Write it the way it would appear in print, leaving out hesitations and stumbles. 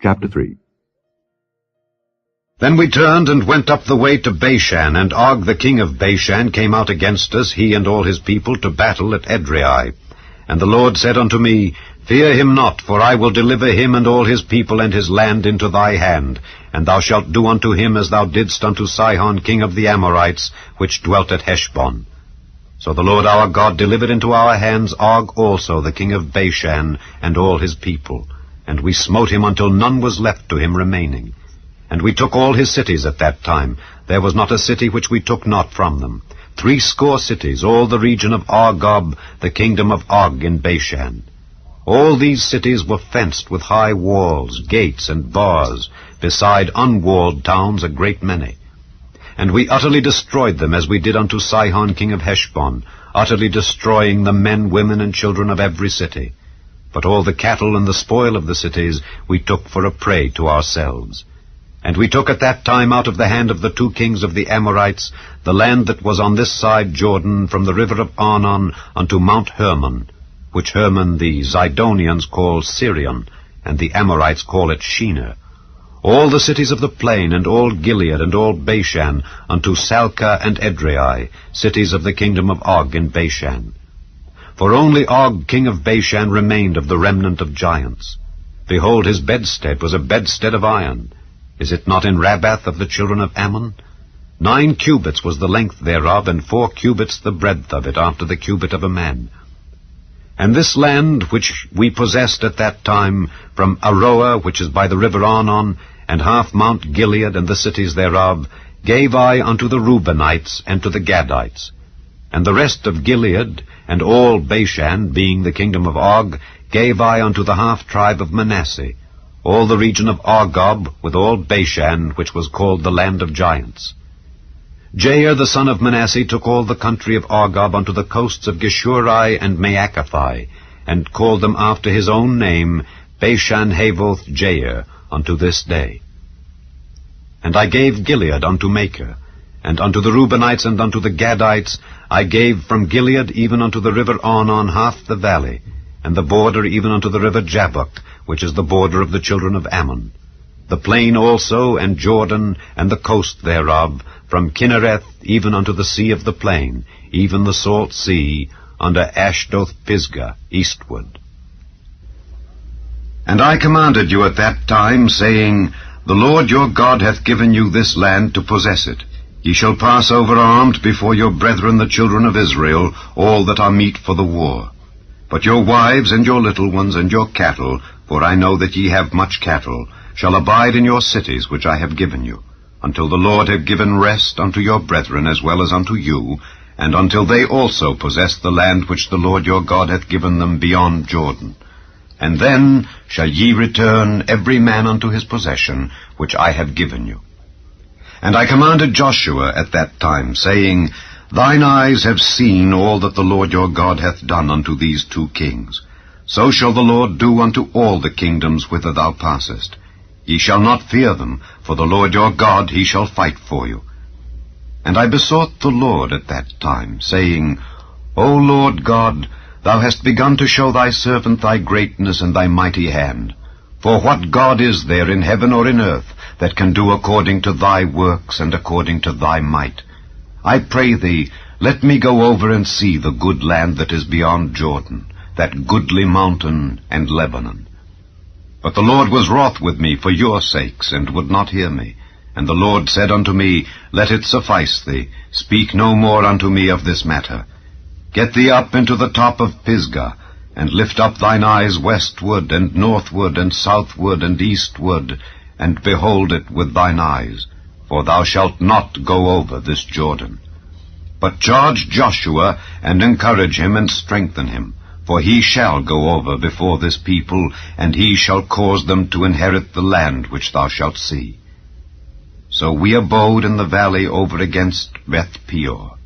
Chapter 3. Then we turned and went up the way to Bashan, and Og the king of Bashan came out against us, he and all his people, to battle at Edrei. And the Lord said unto me, Fear him not, for I will deliver him and all his people and his land into thy hand, and thou shalt do unto him as thou didst unto Sihon king of the Amorites, which dwelt at Heshbon. So the Lord our God delivered into our hands Og also the king of Bashan and all his people, and we smote him until none was left to him remaining. And we took all his cities at that time. There was not a city which we took not from them. 80 cities, all the region of Argob, the kingdom of Og in Bashan. All these cities were fenced with high walls, gates, and bars, beside unwalled towns a great many. And we utterly destroyed them, as we did unto Sihon king of Heshbon, utterly destroying the men, women, and children of every city. But all the cattle and the spoil of the cities we took for a prey to ourselves. And we took at that time out of the hand of the 2 kings of the Amorites the land that was on this side Jordan, from the river of Arnon unto Mount Hermon, which Hermon the Zidonians call Sirion, and the Amorites call it Shinar. All the cities of the plain, and all Gilead, and all Bashan, unto Salcah and Edrei, cities of the kingdom of Og in Bashan. For only Og king of Bashan remained of the remnant of giants. Behold, his bedstead was a bedstead of iron. Is it not in Rabbath of the children of Ammon? 9 cubits was the length thereof, and 4 cubits the breadth of it, after the cubit of a man. And this land which we possessed at that time, from Aroah, which is by the river Arnon, and half Mount Gilead and the cities thereof, gave I unto the Reubenites and to the Gadites. And the rest of Gilead, and all Bashan, being the kingdom of Og, gave I unto the half-tribe of Manasseh, all the region of Argob, with all Bashan, which was called the land of giants. Jair the son of Manasseh took all the country of Argob unto the coasts of Geshurai and Maacathai, and called them after his own name, Bashan Havoth Jair, unto this day. And I gave Gilead unto Machir, and unto the Reubenites and unto the Gadites I gave from Gilead even unto the river Arnon half the valley, and the border even unto the river Jabbok, which is the border of the children of Ammon. The plain also, and Jordan, and the coast thereof, from Kinnereth even unto the sea of the plain, even the salt sea, under Ashdoth Pisgah, eastward. And I commanded you at that time, saying, The Lord your God hath given you this land to possess it. Ye shall pass over armed before your brethren the children of Israel, all that are meet for the war. But your wives and your little ones and your cattle, for I know that ye have much cattle, shall abide in your cities which I have given you, until the Lord have given rest unto your brethren as well as unto you, and until they also possess the land which the Lord your God hath given them beyond Jordan. And then shall ye return every man unto his possession, which I have given you. And I commanded Joshua at that time, saying, Thine eyes have seen all that the Lord your God hath done unto these 2 kings. So shall the Lord do unto all the kingdoms whither thou passest. Ye shall not fear them, for the Lord your God, he shall fight for you. And I besought the Lord at that time, saying, O Lord God, thou hast begun to show thy servant thy greatness and thy mighty hand. For what God is there in heaven or in earth that can do according to thy works and according to thy might? I pray thee, let me go over and see the good land that is beyond Jordan, that goodly mountain and Lebanon. But the Lord was wroth with me for your sakes, and would not hear me. And the Lord said unto me, Let it suffice thee, speak no more unto me of this matter. Get thee up into the top of Pisgah, and lift up thine eyes westward, and northward, and southward, and eastward, and behold it with thine eyes, for thou shalt not go over this Jordan. But charge Joshua, and encourage him, and strengthen him, for he shall go over before this people, and he shall cause them to inherit the land which thou shalt see. So we abode in the valley over against Beth Peor.